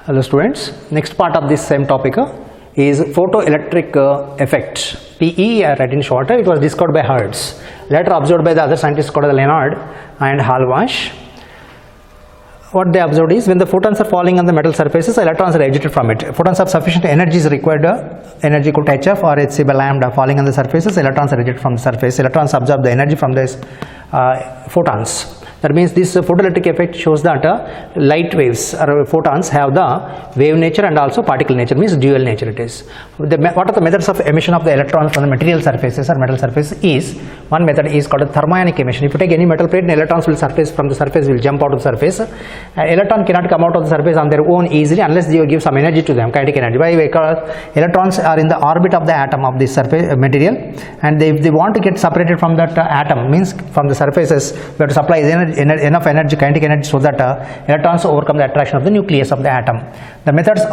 Hello students, next part of this same topic is photoelectric effect. PE, I read in shorter, it was discovered by Hertz, later observed by the other scientists called Leonard and Halvash. What they observed is when the photons are falling on the metal surfaces, electrons are ejected from it. Photons of sufficient energy is required, energy equal to hf or hc by lambda falling on the surfaces, electrons are ejected from the surface. Electrons absorb the energy from these photons. That means this photoelectric effect shows that light waves or photons have the wave nature and also particle nature, means dual nature it is. What are the methods of emission of the electrons from the material surfaces or metal surface is, one method is called thermionic emission. If you take any metal plate, the electrons will surface from the surface, will jump out of the surface. Electron cannot come out of the surface on their own easily unless you give some energy to them, kinetic energy. Why? Because electrons are in the orbit of the atom of this surface material, and if they want to get separated from that atom, means from the surfaces, we have to supply enough energy, kinetic energy, so that electrons overcome the attraction of the nucleus of the atom. The methods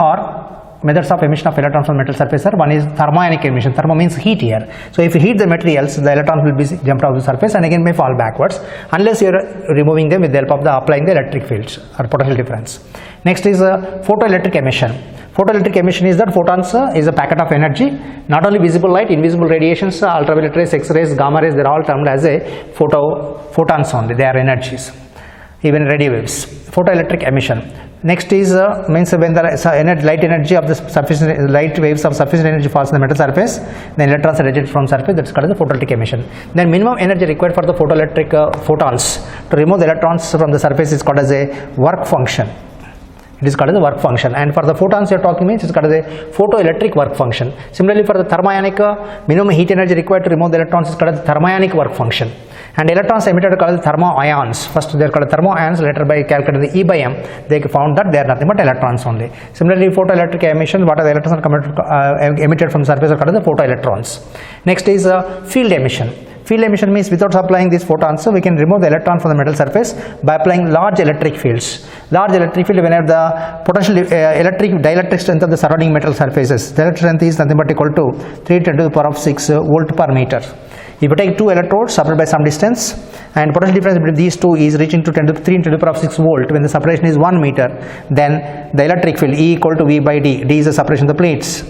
of emission of electrons from metal surface are, one is thermionic emission. Thermo means heat here. So if you heat the materials, the electrons will be jumped out of the surface and again may fall backwards unless you are removing them with the help of applying the electric fields or potential difference. Next is photoelectric emission. Photoelectric emission is that photons is a packet of energy, not only visible light, invisible radiations, ultraviolet rays, X-rays, gamma rays, they are all termed as a photons only, they are energies, even radio waves. Photoelectric emission. Next is means when the light energy of the surface, light waves of sufficient energy falls on the metal surface, then electrons are ejected from surface, that is called the photoelectric emission. Then minimum energy required for the photoelectric photons to remove the electrons from the surface is called as a work function. It is called as a work function, and for the photons you are talking means it is called as a photoelectric work function. Similarly, for the thermionic, minimum heat energy required to remove the electrons is called as the thermionic work function. And electrons emitted are called as thermoions. First they are called thermoions, later by calculating the E by M, they found that they are nothing but electrons only. Similarly, photoelectric emission, what are the electrons emitted from the surface are called as the photoelectrons. Next is field emission. Field emission means without supplying these photons, so we can remove the electron from the metal surface by applying large electric fields. Large electric field whenever the potential dielectric strength of the surrounding metal surfaces. The electric strength is nothing but equal to 3 × 10⁶ volt per meter. If you take two electrodes separated by some distance, and potential difference between these two is reaching to 3 × 10⁶ volt, when the separation is 1 meter, then the electric field E equal to V by D. D is the separation of the plates.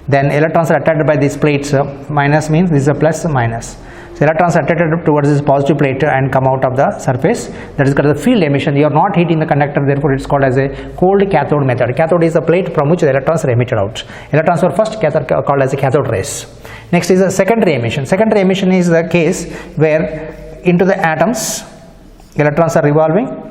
Then electrons are attracted by these plates. Minus means this is a plus minus. So electrons are attracted towards this positive plate and come out of the surface. That is called the field emission. You are not heating the conductor, therefore it is called as a cold cathode method. Cathode is the plate from which the electrons are emitted out. Electrons were first called as a cathode rays. Next is a secondary emission. Secondary emission is the case where into the atoms electrons are revolving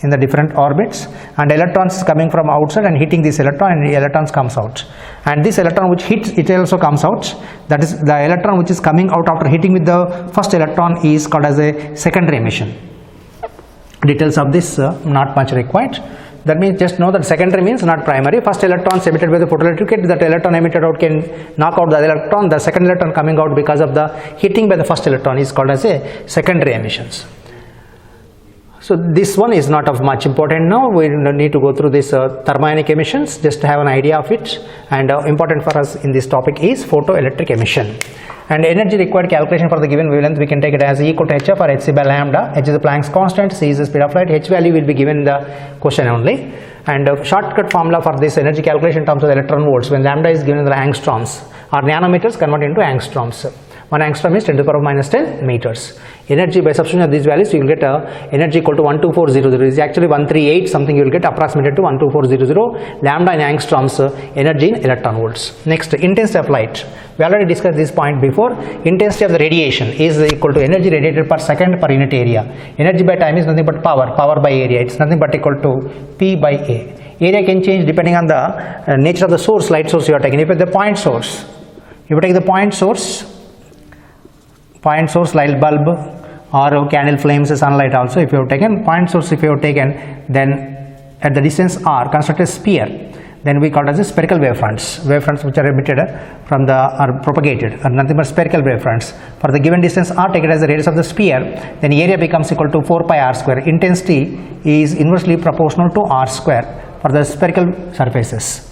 in the different orbits, and electrons coming from outside and hitting this electron, and the electrons comes out, and this electron which hits it also comes out. That is, the electron which is coming out after hitting with the first electron is called as a secondary emission. Details of this not much required. That means just know that secondary means not primary. First electrons emitted by the photoelectric, that electron emitted out can knock out the other electron. The second electron coming out because of the hitting by the first electron is called as a secondary emissions. So this one is not of much important now. We don't need to go through this thermionic emissions, just to have an idea of it. And important for us in this topic is photoelectric emission. And energy required calculation for the given wavelength, we can take it as E equal to hf or hc by lambda. H is the Planck's constant, c is the speed of light. H value will be given in the question only. And shortcut formula for this energy calculation in terms of electron volts, when lambda is given in the angstroms or nanometers, convert into angstroms. 1 angstrom is 10 to the power minus 10 meters. Energy by substitution of these values, you will get energy equal to 12400. It is actually 138 something, you will get approximated to 12400. Lambda in angstroms, energy in electron volts. Next, intensity of light. We already discussed this point before. Intensity of the radiation is equal to energy radiated per second per unit area. Energy by time is nothing but power by area. It is nothing but equal to P by A. Area can change depending on the nature of the source, light source you are taking. If you take the point source, light bulb or candle flames, sunlight also, if you have taken point source, if you have taken, then at the distance r, construct a sphere, then we call it as a spherical wavefronts which are emitted from the, are propagated, are nothing but spherical wavefronts. For the given distance r, take it as the radius of the sphere, then area becomes equal to 4 pi r square. Intensity is inversely proportional to r square for the spherical surfaces.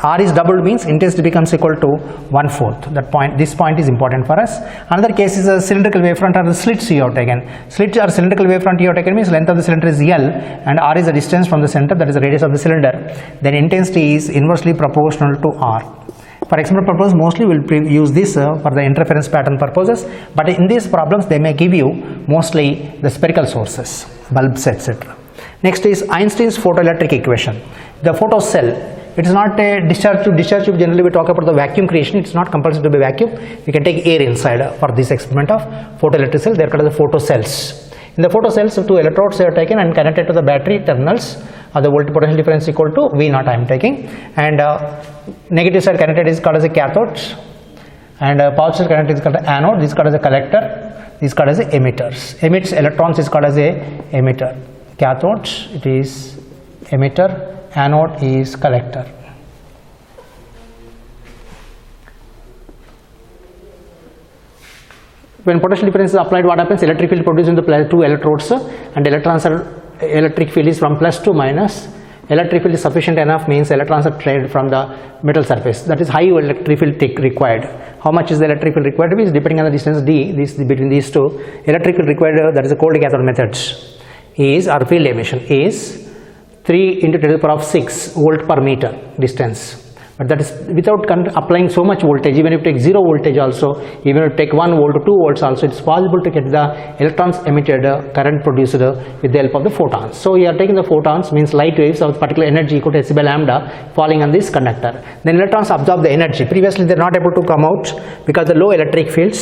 R is doubled means intensity becomes equal to 1/4. That point, this point is important for us. Another case is a cylindrical wavefront or the slits you have taken. Slits or cylindrical wavefront you have taken means length of the cylinder is L and R is the distance from the center, that is the radius of the cylinder. Then intensity is inversely proportional to R. For experimental purpose, mostly we will use this for the interference pattern purposes, but in these problems they may give you mostly the spherical sources, bulbs, etc. Next is Einstein's photoelectric equation. The photocell, it is not a discharge tube. Discharge tube, generally we talk about the vacuum creation. It is not compulsory to be vacuum. You can take air inside for this experiment of photoelectric cell. They are called the photocells. In the photocells, 2 electrodes are taken and connected to the battery terminals. The voltage potential difference equal to V naught I am taking, and negative side connected is called as a cathode, and positive side connected is called as anode. This is called as a collector. This is called as a emitters. Emits electrons is called as a emitter. Cathode, it is emitter. Anode is collector. When potential difference is applied, what happens? Electric field produced in the 2 electrodes, and electrons are, electric field is from plus to minus. Electric field is sufficient enough means electrons are trailed from the metal surface. That is high electric field required. How much is the electric field required? Is depending on the distance d, between these two. Electric field required, that is the cold cathode methods, is, or field emission is 3 into 10 to the power of 6 volt per meter distance. But that is without applying so much voltage. Even if you take 0 voltage also, even if you take 1 volt to 2 volts also, it is possible to get the electrons emitted, current produced with the help of the photons. So you are taking the photons, means light waves of particular energy equal to h by lambda falling on this conductor. Then electrons absorb the energy. Previously they are not able to come out because the low electric fields,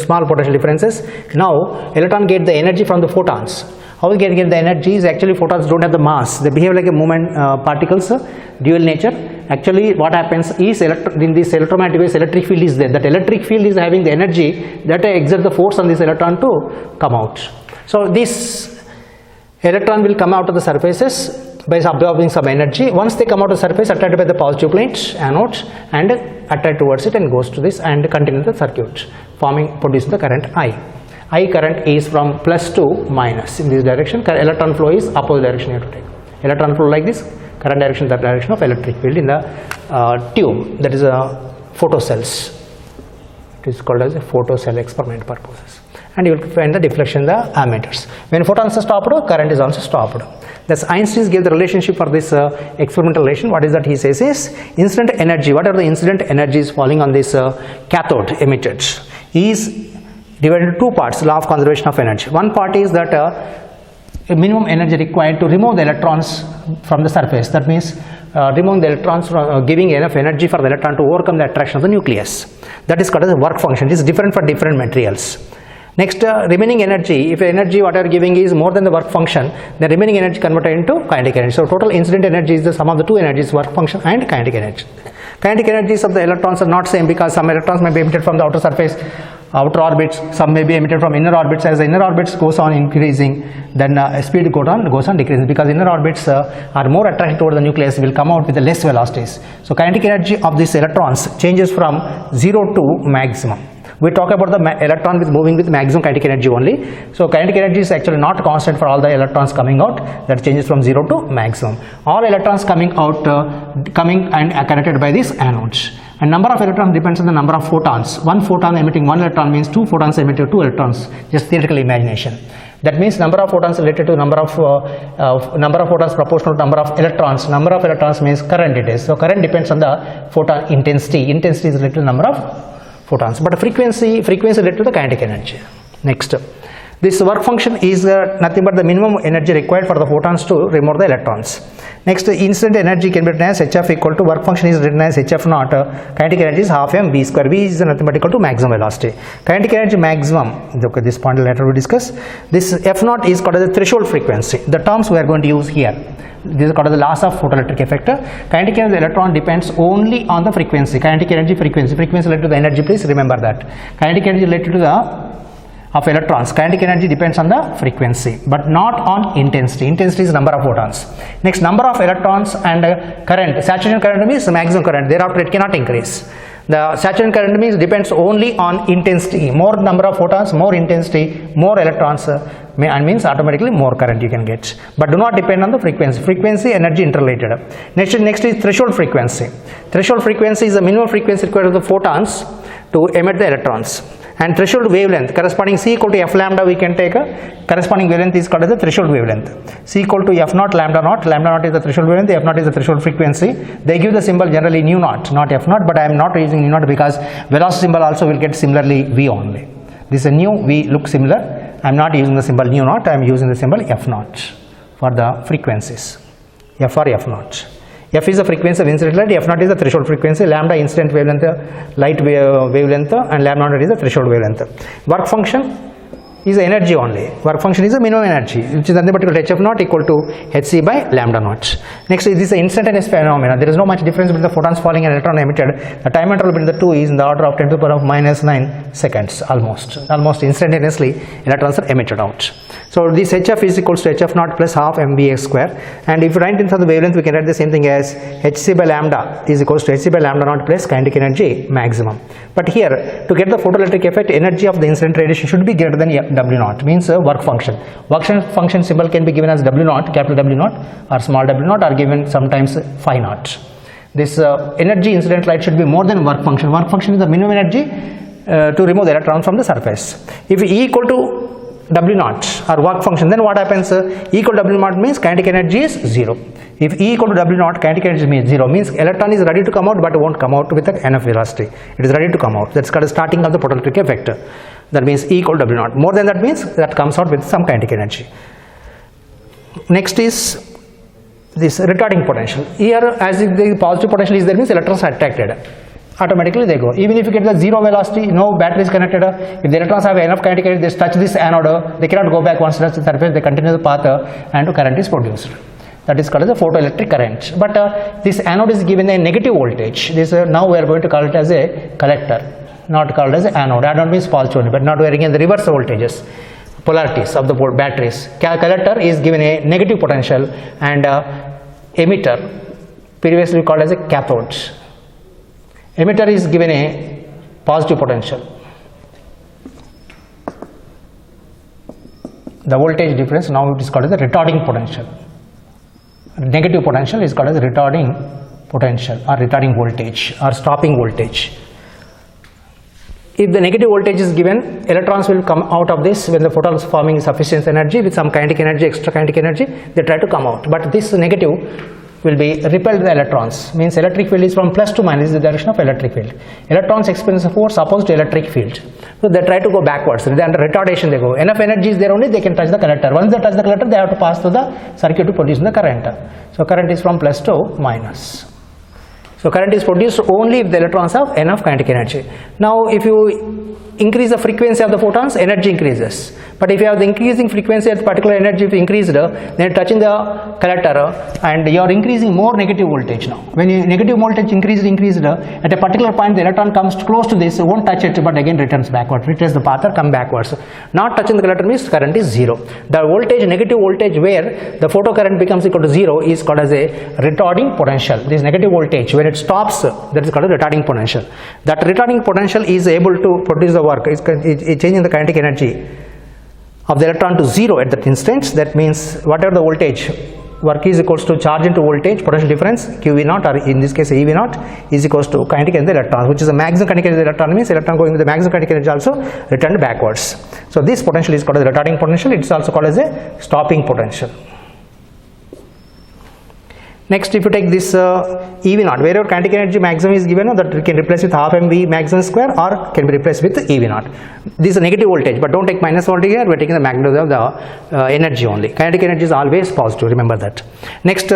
small potential differences. Now electron get the energy from the photons. How we get the energy is actually photons don't have the mass. They behave like a movement particles, dual nature. Actually what happens is in this electromagnetic waves, electric field is there. That electric field is having the energy that exerts the force on this electron to come out. So this electron will come out of the surfaces by absorbing some energy. Once they come out of the surface, attracted by the positive plate, anode, and attract towards it and goes to this and continue the circuit, producing the current I. I current is from plus to minus in this direction. Electron flow is opposite direction you have to take. Electron flow like this, current direction that direction of electric field in the tube, that is a photocells. It is called as a photocell experiment purposes. And you will find the deflection in the ammeters. When photons are stopped, current is also stopped. Thus Einstein gave the relationship for this experimental relation. What is that he says is incident energy. What are the incident energies falling on this cathode emitted is divided into 2 parts, law of conservation of energy. One part is that a minimum energy required to remove the electrons from the surface. That means removing the electrons from giving enough energy for the electron to overcome the attraction of the nucleus. That is called as a work function. It is different for different materials. Next, remaining energy, if energy what you are giving is more than the work function, the remaining energy converted into kinetic energy. So total incident energy is the sum of the 2 energies, work function and kinetic energy. Kinetic energies of the electrons are not same because some electrons may be emitted from the outer surface, outer orbits, some may be emitted from inner orbits. As the inner orbits goes on increasing, then speed goes on decreasing, because inner orbits are more attracted toward the nucleus, will come out with the less velocities. So kinetic energy of these electrons changes from 0 to maximum. We talk about the electron with moving with maximum kinetic energy only. So kinetic energy is actually not constant for all the electrons coming out. That changes from 0 to maximum. All electrons coming out, coming and are connected by these anodes. And number of electrons depends on the number of photons. One photon emitting 1 electron means 2 photons emitting 2 electrons. Just theoretical imagination. That means number of photons related to number of photons proportional to number of electrons. Number of electrons means current it is. So current depends on the photon intensity. Intensity is related to number of photons, but frequency related to the kinetic energy. Next, this work function is nothing but the minimum energy required for the photons to remove the electrons. Next, incident energy can be written as hf equal to work function is written as hf naught. Kinetic energy is half m v square. V is nothing but equal to maximum velocity. Kinetic energy maximum. Okay, this point later we discuss. This f naught is called as the threshold frequency. The terms we are going to use here. This is called as the loss of photoelectric effect. Kinetic energy of the electron depends only on the frequency. Kinetic energy frequency. Frequency related to the energy, please remember that. Kinetic energy related to the of electrons. Kinetic energy depends on the frequency, but not on intensity. Intensity is number of photons. Next, number of electrons and current. Saturation current means maximum current. Thereafter it cannot increase. The saturation current means depends only on intensity. More number of photons, more intensity, more electrons and means automatically more current you can get, but do not depend on the frequency energy interrelated. Next is threshold frequency. Threshold frequency is the minimum frequency required of the photons to emit the electrons, and threshold wavelength corresponding C equal to f lambda, we can take a corresponding wavelength is called as the threshold wavelength. C equal to f naught lambda naught is the threshold wavelength, f naught is the threshold frequency. They give the symbol generally nu naught, not f naught, but I am not using nu naught because velocity symbol also will get similarly v only. This is a nu, v look similar. I am not using the symbol nu naught, I am using the symbol f naught for the frequencies. F or f naught. F is the frequency of incident light, f naught is the threshold frequency, lambda incident wavelength, light wavelength, and lambda naught is the threshold wavelength. Work function is the energy only. Work function is the minimum energy, which is nothing but hf naught equal to hc by lambda naught. Next is this instantaneous phenomena. There is no much difference between the photons falling and electron emitted. The time interval between the two is in the order of 10 to the power of -9 seconds, almost instantaneously electrons are emitted out. So this hf is equals to hf naught plus half mvx square, and if you write in terms of the wavelength, we can write the same thing as hc by lambda is equals to hc by lambda naught plus kinetic energy maximum. But here, to get the photoelectric effect, energy of the incident radiation should be greater than W naught, means work function. Work function symbol can be given as W naught, capital W naught, or small w naught, or given sometimes phi naught. This energy incident light should be more than work function. Work function is the minimum energy to remove the electron from the surface. If E equal to W naught or work function, then what happens? E equal to W naught means kinetic energy is 0. If E equal to W naught, kinetic energy means 0, means electron is ready to come out but won't come out with enough velocity. It is ready to come out. That's called the starting of the photoelectric effect. That means E equal to W naught. More than that means that comes out with some kinetic energy. Next is this retarding potential. Here, as if the positive potential is there, means electrons are attracted. Automatically they go. Even if you get the zero velocity, no battery is connected, if the electrons have enough kinetic energy, they touch this anode, they cannot go back once touch the surface, they continue the path and current is produced. That is called as a photoelectric current. But this anode is given a negative voltage. This now we are going to call it as a collector, not called as an anode. Anode means positive only, but not wearing in the reverse voltages, polarities of the batteries. Collector is given a negative potential, and emitter, previously called as a cathode. Emitter is given a positive potential. The voltage difference now it is called as a retarding potential. Negative potential is called as retarding potential or retarding voltage or stopping voltage. If the negative voltage is given, electrons will come out of this when the photons forming sufficient energy with some kinetic energy, extra kinetic energy, they try to come out. But this negative will be repelled the electrons, means electric field is from plus to minus, is the direction of electric field. Electrons experience a force opposed to electric field. So they try to go backwards, then under retardation they go. Enough energy is there only, they can touch the collector. Once they touch the collector, they have to pass through the circuit to produce the current. So current is from plus to minus. So current is produced only if the electrons have enough kinetic energy. Now if you increase the frequency of the photons, energy increases. But if you have the increasing frequency at particular energy, if increased, then touching the collector and you are increasing more negative voltage now. When you negative voltage increased at a particular point, the electron comes close to this, won't touch it, but again returns backward, retraces the path or come backwards. Not touching the collector means current is 0. The voltage, negative voltage where the photocurrent becomes equal to 0 is called as a retarding potential. This negative voltage, when it stops, that is called a retarding potential. That retarding potential is able to produce the work, it's changing the kinetic energy of the electron to 0 at that instant. That means whatever the voltage, work is equals to charge into voltage, potential difference, QV naught, or in this case EV naught, is equals to kinetic energy of the electron, which is the maximum kinetic energy of the electron, means electron going with the maximum kinetic energy also returned backwards. So this potential is called as retarding potential. It is also called as a stopping potential. Next, if you take this EV naught, wherever kinetic energy maximum is given, that we can replace with half mv maximum square or can be replaced with EV naught. This is a negative voltage, but don't take minus voltage here, we are taking the magnitude of the energy only. Kinetic energy is always positive, remember that. Next,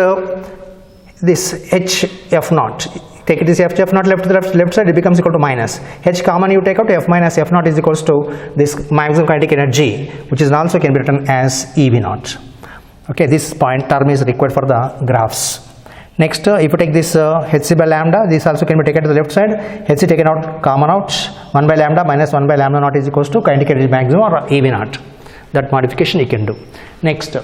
this hf naught. Take this hf naught left to the left side, it becomes equal to minus. H common you take out, f minus f naught is equals to this maximum kinetic energy, which is also can be written as EV naught. Okay, this point term is required for the graphs. Next, if you take this hc by lambda, this also can be taken to the left side. Hc taken out, common out, 1 by lambda minus 1 by lambda naught is equals to kinetic energy maximum or EV naught. That modification you can do. Next,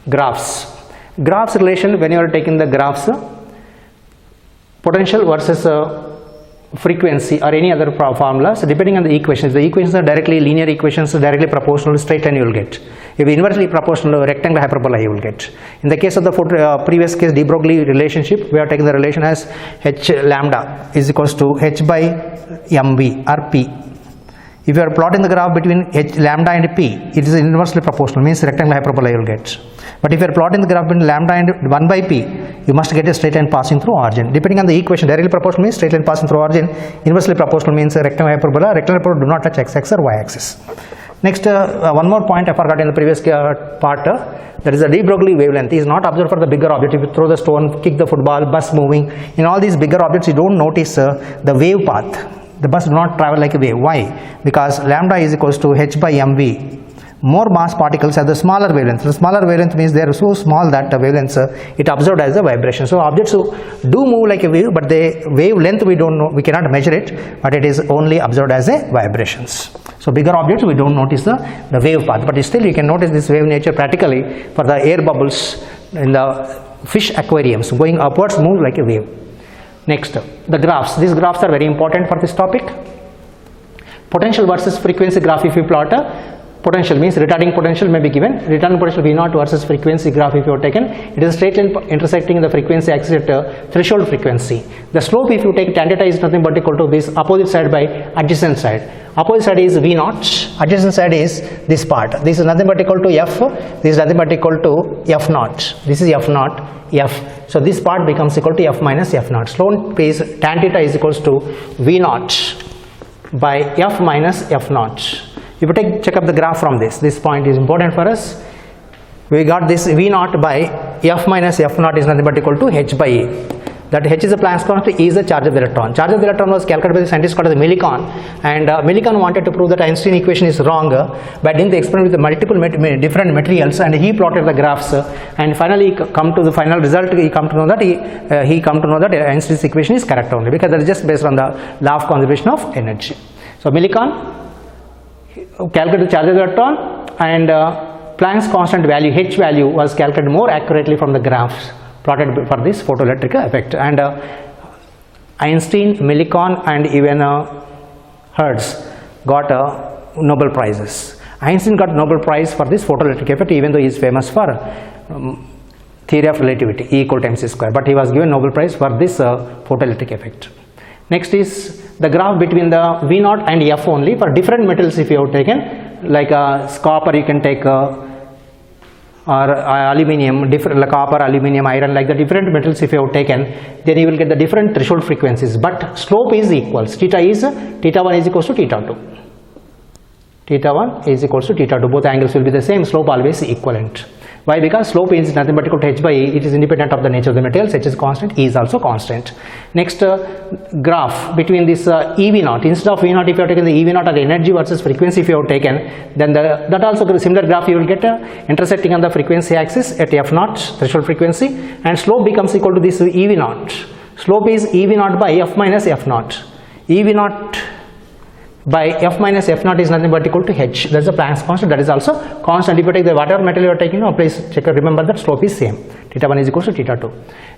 graphs. Graphs relation, when you are taking the graphs, potential versus frequency or any other formulas depending on the equations. The equations are directly linear equations, directly proportional, straight line you will get. If inversely proportional, rectangular hyperbola you will get. In the case of the previous case, de Broglie relationship, we are taking the relation as h lambda is equals to h by mv or p. If you are plotting the graph between h lambda and p, it is inversely proportional, means rectangular hyperbola you will get. But if you are plotting the graph between lambda and 1 by p, you must get a straight line passing through origin. Depending on the equation, directly proportional means straight line passing through origin, inversely proportional means rectangular hyperbola. Rectangular hyperbola do not touch x-axis or y-axis. Next, one more point I forgot in the previous part, that is the de Broglie wavelength is not observed for the bigger object. If you throw the stone, kick the football, bus moving, in all these bigger objects you don't notice the wave path. The bus do not travel like a wave. Why? Because lambda is equals to h by mv. More mass particles have the smaller wavelength. The smaller wavelength means they are so small that the wavelengths it observed as a vibration. So objects do move like a wave, but the wavelength we don't know, we cannot measure it, but it is only observed as a vibrations. So bigger objects we don't notice the wave path, but still you can notice this wave nature practically for the air bubbles in the fish aquariums going upwards move like a wave. Next, the graphs. These graphs are very important for this topic. Potential versus frequency graph if you plot potential means retarding potential may be given. Retarding potential V0 versus frequency graph if you have taken, it is a straight line intersecting the frequency axis at threshold frequency. The slope if you take tan theta is nothing but equal to this opposite side by adjacent side. Opposite side is V0, adjacent side is this part. This is nothing but equal to F, this is nothing but equal to F0. This is F0, F. So this part becomes equal to F minus F0. Slope is tan theta is equals to V0 by F minus F0. If you check up the graph from this point is important for us. We got this V0 by F minus F0 is nothing but equal to H by A. That H is a Planck's constant, E is the charge of the electron. Charge of the electron was calculated by the scientist called as Millikan, and Millikan wanted to prove that Einstein equation is wrong by doing the experiment with the multiple different materials, and he plotted the graphs, and finally come to the final result. He come to know that Einstein's equation is correct only, because that is just based on the law of conservation of energy. So Millikan calculated the charge of the electron, and Planck's constant value H value was calculated more accurately from the graphs plotted for this photoelectric effect, and Einstein, Millikan and even Hertz got Nobel prizes. Einstein got Nobel prize for this photoelectric effect, even though he is famous for theory of relativity, E equal to mc square, but he was given Nobel prize for this photoelectric effect. Next is the graph between the V0 and F only for different metals if you have taken, like copper you can take or aluminium, different like copper, aluminium, iron, like the different metals if you have taken, then you will get the different threshold frequencies, but slope is equals. Theta 1 is equals to theta 2. Theta 1 is equals to theta 2. Both angles will be the same, slope always equivalent. Why? Because slope is nothing but equal to H by E. It is independent of the nature of the materials. H is constant, E is also constant. Next graph between this EV0. Instead of V0, if you have taken the EV0 or the energy versus frequency if you have taken, then that also similar graph you will get intersecting on the frequency axis at F0 threshold frequency, and slope becomes equal to this EV0. Slope is EV0 by F minus F0. EV0 by F minus F0 is nothing but equal to H. That is the Planck's constant, that is also constant. If you take the whatever material you are taking, please check, remember that slope is same. Theta 1 is equal to theta 2.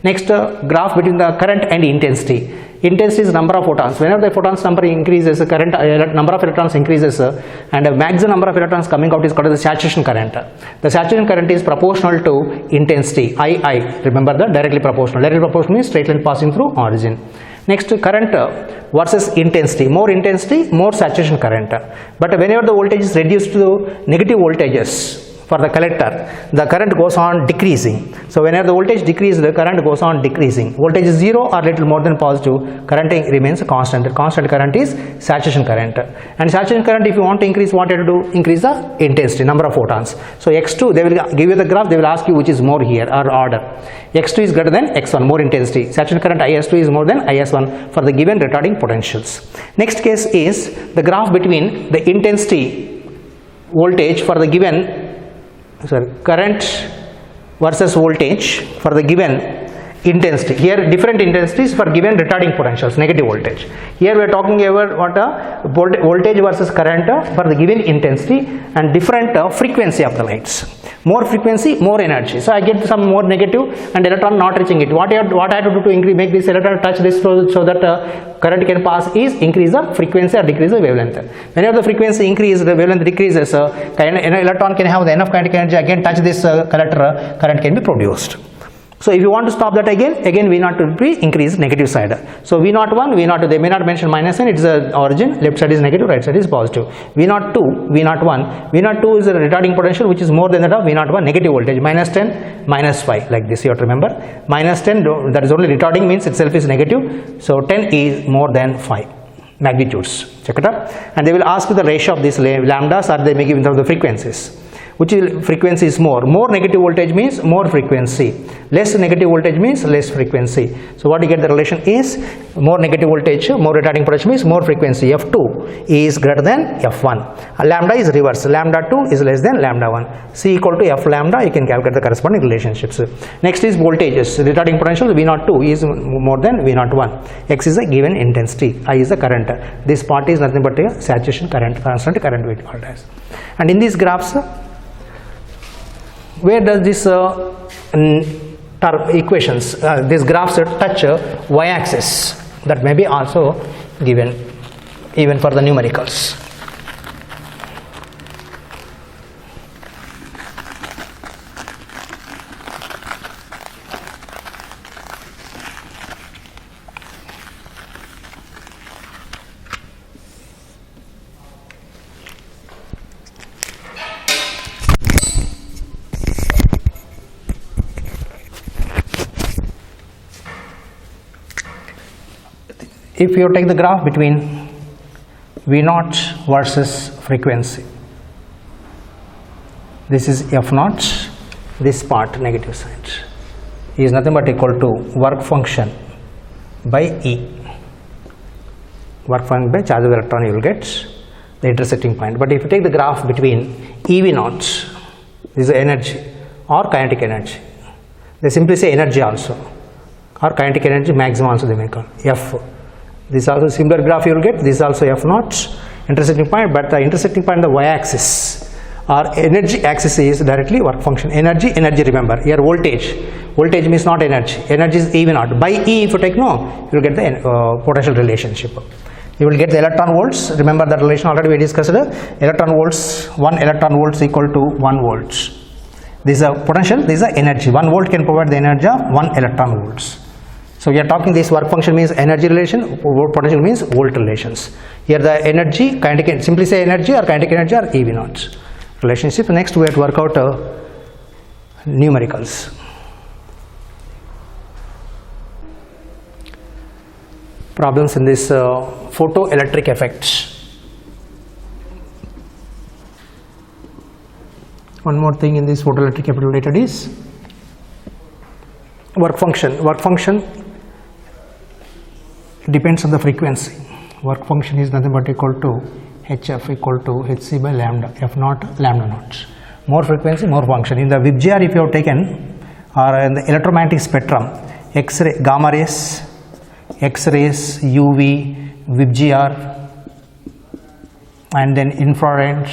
Next graph between the current and intensity. Intensity is number of photons. Whenever the photons number increases, current number of electrons increases, and maximum number of electrons coming out is called as the saturation current. The saturation current is proportional to intensity, II. Remember that, directly proportional. Directly proportional means straight line passing through origin. Next, current versus intensity. More intensity, more saturation current. But whenever the voltage is reduced to negative voltages for the collector, the current goes on decreasing. So whenever the voltage decreases, the current goes on decreasing. Voltage is 0 or little more than positive, current remains constant. The constant current is saturation current. And saturation current, if you want to increase, what you have to do? Increase the intensity, number of photons. So x2, they will give you the graph, they will ask you which is more here, or order. x2 is greater than x1, more intensity. Saturation current IS2 is more than IS1 for the given retarding potentials. Next case is the graph between the intensity voltage for the given current versus voltage for the given intensity. Here different intensities for given retarding potentials, negative voltage. Here we are talking about what voltage versus current for the given intensity and different frequency of the lights. More frequency, more energy. So I get some more negative and electron not reaching it. What I have to do to make this electron touch this so that current can pass is increase the frequency or decrease the wavelength. Whenever the frequency increases, the wavelength decreases, electron can have the enough kinetic energy again touch this conductor, current can be produced. So if you want to stop that again V0 will be increased negative side. So V01, V02, they may not mention minus n, it is the origin, left side is negative, right side is positive. V02, V01, V02 is a retarding potential which is more than that of V01 negative voltage, minus 10, minus 5, like this you have to remember. Minus 10, that is only retarding, means itself is negative, so 10 is more than 5 magnitudes. Check it out. And they will ask the ratio of these lambdas, or they may give in terms of the frequencies. Which frequency is more? More negative voltage means more frequency. Less negative voltage means less frequency. So what you get the relation is more negative voltage, more retarding potential means more frequency. F2 is greater than F1. Lambda is reverse. Lambda 2 is less than lambda 1. C equal to F lambda, you can calculate the corresponding relationships. Next is voltages. Retarding potential V02 is more than V01. X is a given intensity. I is the current. This part is nothing but a saturation current, constant current we call it as. And in these graphs, where does this equations, these graphs touch y-axis? That may be also given even for the numericals. If you take the graph between V0 versus frequency, this is F0, this part negative side is nothing but equal to work function by E. Work function by charge of electron, you will get the intersecting point. But if you take the graph between EV0, this is energy or kinetic energy, they simply say energy also, or kinetic energy maximum also they may call F. This is also similar graph you will get. This is also F0 intersecting point, but the intersecting point the y-axis or energy axis is directly work function. Energy, remember here voltage means not energy. Energy is EV0. By E if you take no, you will get the potential relationship. You will get the electron volts. Remember that relation already we discussed. Electron volts, 1 electron volts equal to 1 volt. This is a potential, this is a energy. 1 volt can provide the energy of 1 electron volts. So we are talking this work function means energy relation, potential means volt relations. Here the energy, kinetic, simply say energy or kinetic energy or EV0 relationship. Next we have to work out numericals. Problems in this photoelectric effect. One more thing in this photoelectric effect related is work function. Work function depends on the frequency. Work function is nothing but equal to HF equal to HC by lambda, F0 lambda naught. More frequency, more function. In the VIBGR if you have taken, or in the electromagnetic spectrum, X-ray, gamma rays, X-rays, UV, VIBGR, and then infrared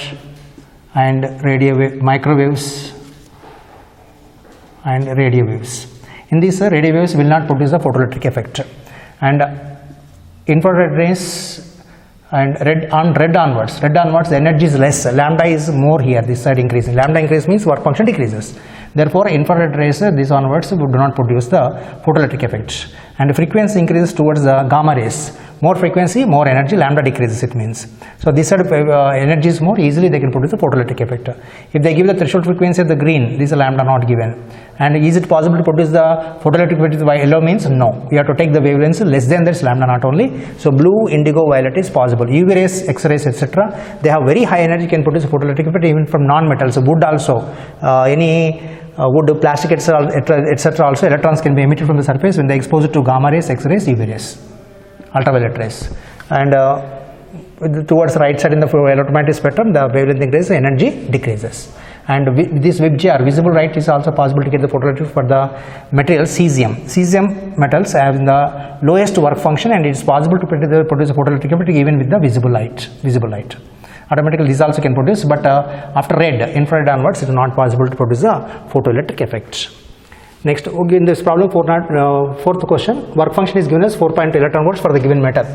and radio wave, microwaves and radio waves. In these radio waves will not produce the photoelectric effect, and infrared rays and red onwards the energy is less, lambda is more here, this side increasing, lambda increase means work function decreases. Therefore infrared rays this onwards do not produce the photoelectric effect, and frequency increases towards the gamma rays. More frequency, more energy, lambda decreases it means. So this side energy is more, easily they can produce the photoelectric effect. If they give the threshold frequency of the green, this is lambda not given. And is it possible to produce the photoelectric effect by yellow means? No. You have to take the wavelengths less than this lambda not only. So blue, indigo, violet is possible. UV rays, X-rays, etc. They have very high energy, can produce photoelectric effect even from non-metals. Wood also, wood, plastic, etc. Also electrons can be emitted from the surface when they expose it to gamma rays, X-rays, UV rays, ultraviolet rays. And towards right side in the electromagnetic spectrum, the wavelength increases, energy decreases. And this VIBGR, visible light, is also possible to get the photoelectric for the material cesium. Cesium metals have the lowest work function, and it is possible to produce a photoelectric effect even with the visible light. Automatically this also can produce, but after red, infrared onwards, it is not possible to produce a photoelectric effect. Next, in this problem, fourth question, work function is given as 4.2 electron volts for the given metal.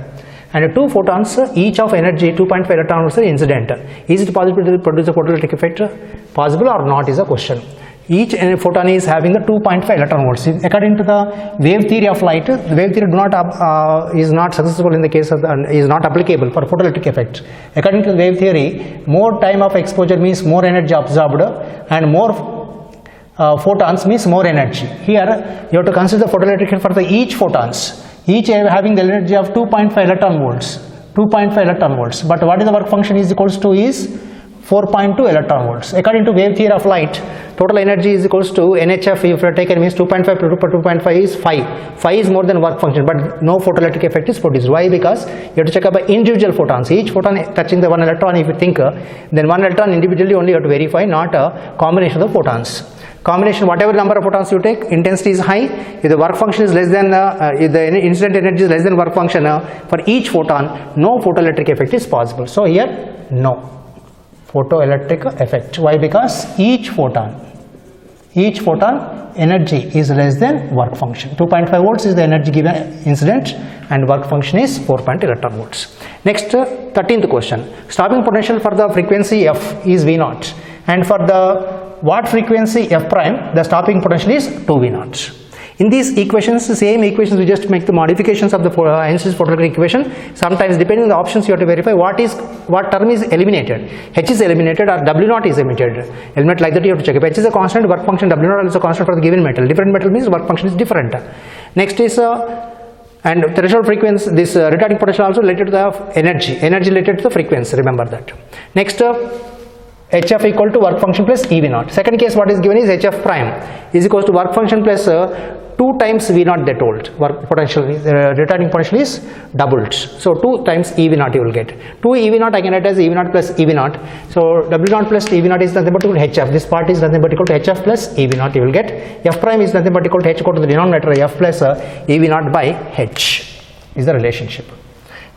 And 2 photons, each of energy 2.5 electron volts are incident. Is it possible to produce a photoelectric effect? Possible or not is a question. Each photon is having a 2.5 electron volts. According to the wave theory of light, the wave theory is not successful in the case of is not applicable for photoelectric effect. According to the wave theory, more time of exposure means more energy absorbed, and more photons means more energy. Here you have to consider the photoelectric effect for the each photons, each having the energy of 2.5 electron volts. 2.5 electron volts. But what is the work function is equals to is 4.2 electron volts. According to wave theory of light, total energy is equals to NHF, if you are taken, means 2.5 to 2.5 is 5. 5 is more than work function, but no photoelectric effect is produced. Why? Because you have to check up by individual photons. Each photon touching the one electron, if you think, then one electron individually only you have to verify, not a combination of the photons. Combination, whatever number of photons you take, intensity is high. If the work function is less than, if the incident energy is less than work function, for each photon, no photoelectric effect is possible. So here, no photoelectric effect. Why? Because each photon energy is less than work function. 2.5 volts is the energy given incident, and work function is 4.2 electron volts. Next, 13th question. Stopping potential for the frequency F is V0, and for the watt frequency F prime, the stopping potential is 2V0. In these equations, the same equations, we just make the modifications of the Einstein's photoelectric equation. Sometimes, depending on the options, you have to verify what term is eliminated. H is eliminated or W0 is eliminated. Eliminate like that, you have to check. If H is a constant, work function W0 is a constant for the given metal. Different metal means work function is different. Next is and threshold frequency, this retarding potential also related to the energy related to the frequency, remember that. Next, HF equal to work function plus EV0. Second case, what is given is HF prime is equal to work function plus 2 times V0 they told. Work potential, retarding potential is doubled. So 2 times EV0 you will get. 2 EV0 I can write as EV0 plus EV0. So W0 plus EV0 is nothing but equal to HF. This part is nothing but equal to HF plus EV0 you will get. F prime is nothing but equal to H equal to the denominator F plus EV0 by H is the relationship.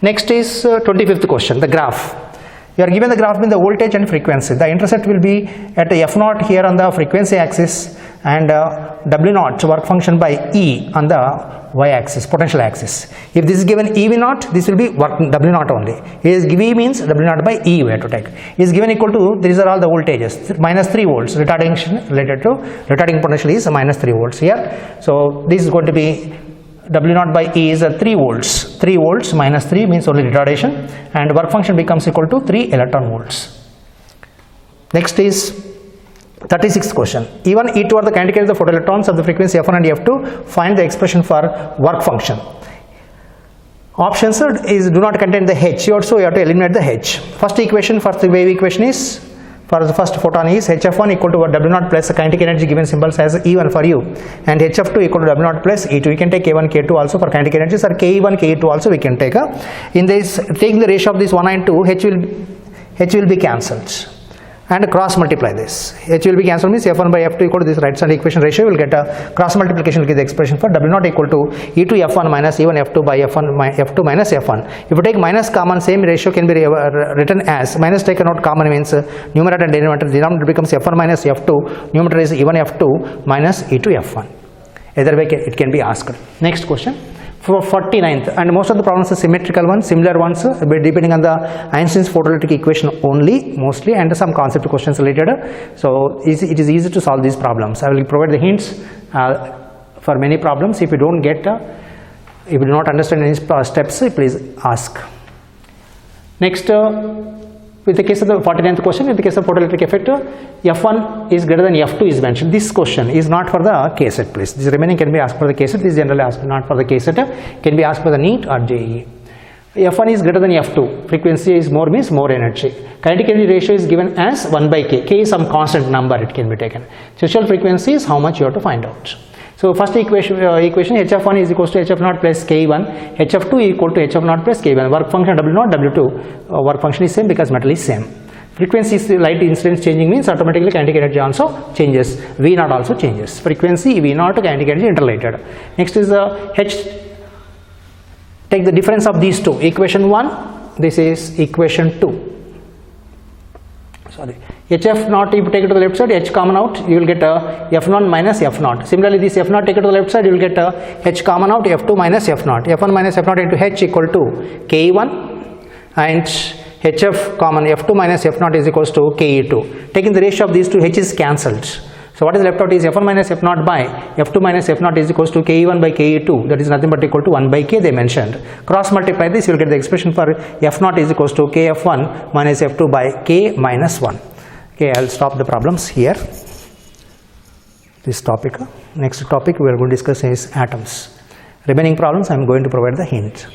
Next is 25th question, the graph. You are given the graph with the voltage and frequency. The intercept will be at F0 here on the frequency axis, and W0 work function by E on the y axis, potential axis. If this is given EV0, this will be work W0 only. V means W0 by E we have to take. Is given equal to, these are all the voltages, minus 3 volts. Retarding related to retarding potential is minus 3 volts here. So this is going to be W0 by E is 3 volts. 3 volts minus 3 means only retardation, and work function becomes equal to 3 electron volts. Next is 36th question. Even E2 are the kinetic energy of the photoelectrons of the frequency F1 and F2. Find the expression for work function. Options is do not contain the H, so you have to eliminate the H. First equation for the wave equation is, for the first photon is HF1 equal to W0 plus the kinetic energy given symbols as E1 for you, and HF2 equal to W0 plus E2. We can take K1, K2 also for kinetic energies, or K1, K2 also we can take. In this, taking the ratio of this 1 and 2, H will be cancelled, and cross multiply this. H will be cancelled means F1 by F2 equal to this right side equation ratio. Will get a cross multiplication, will give the expression for W0 equal to E2 F1 minus E1 F2 by F2 minus F1. If you take minus common, same ratio can be written as minus taken out common means numerator and denominator. Denominator becomes F1 minus F2. Numerator is E1 F2 minus E2 F1. Either way it can be asked. Next question. For 49th, and most of the problems are symmetrical ones, similar ones, depending on the Einstein's photoelectric equation only, mostly, and some concept questions related. So it is easy to solve these problems. I will provide the hints for many problems. If you don't get, if you do not understand any steps, please ask. Next, with the case of the 49th question, in the case of photoelectric effect, F1 is greater than F2 is mentioned. This question is not for the KSET, please. This remaining can be asked for the KSET. This is generally asked not for the KSET. Can be asked for the NEET or JEE. F1 is greater than F2. Frequency is more means more energy. Kinetic energy ratio is given as 1 by K. K is some constant number, it can be taken. Threshold frequency is how much you have to find out. So first equation HF1 is equal to HF0 plus K1, HF2 equal to HF0 plus K1. Work function W0, W2. Work function is same because metal is same. Frequency is light incidence changing means automatically kinetic energy also changes. V0 also changes. Frequency, V0, kinetic energy interrelated. Next is H. Take the difference of these two. Equation 1, this is equation 2. HF naught, if you take it to the left side, H common out, you will get F naught minus F naught. Similarly, this F naught take it to the left side, you will get H common out, F2 minus F naught. F1 minus F naught into H equal to Ke1, and HF common F2 minus F naught is equals to Ke2. Taking the ratio of these two, H is cancelled. So what is left out is F1 minus F naught by F2 minus F naught is equals to Ke1 by Ke2, that is nothing but equal to 1 by K they mentioned. Cross multiply this, you will get the expression for F naught is equals to Kf1 minus F2 by K minus 1. Okay, I will stop the problems here. This topic. Next topic we are going to discuss is atoms. Remaining problems I am going to provide the hint.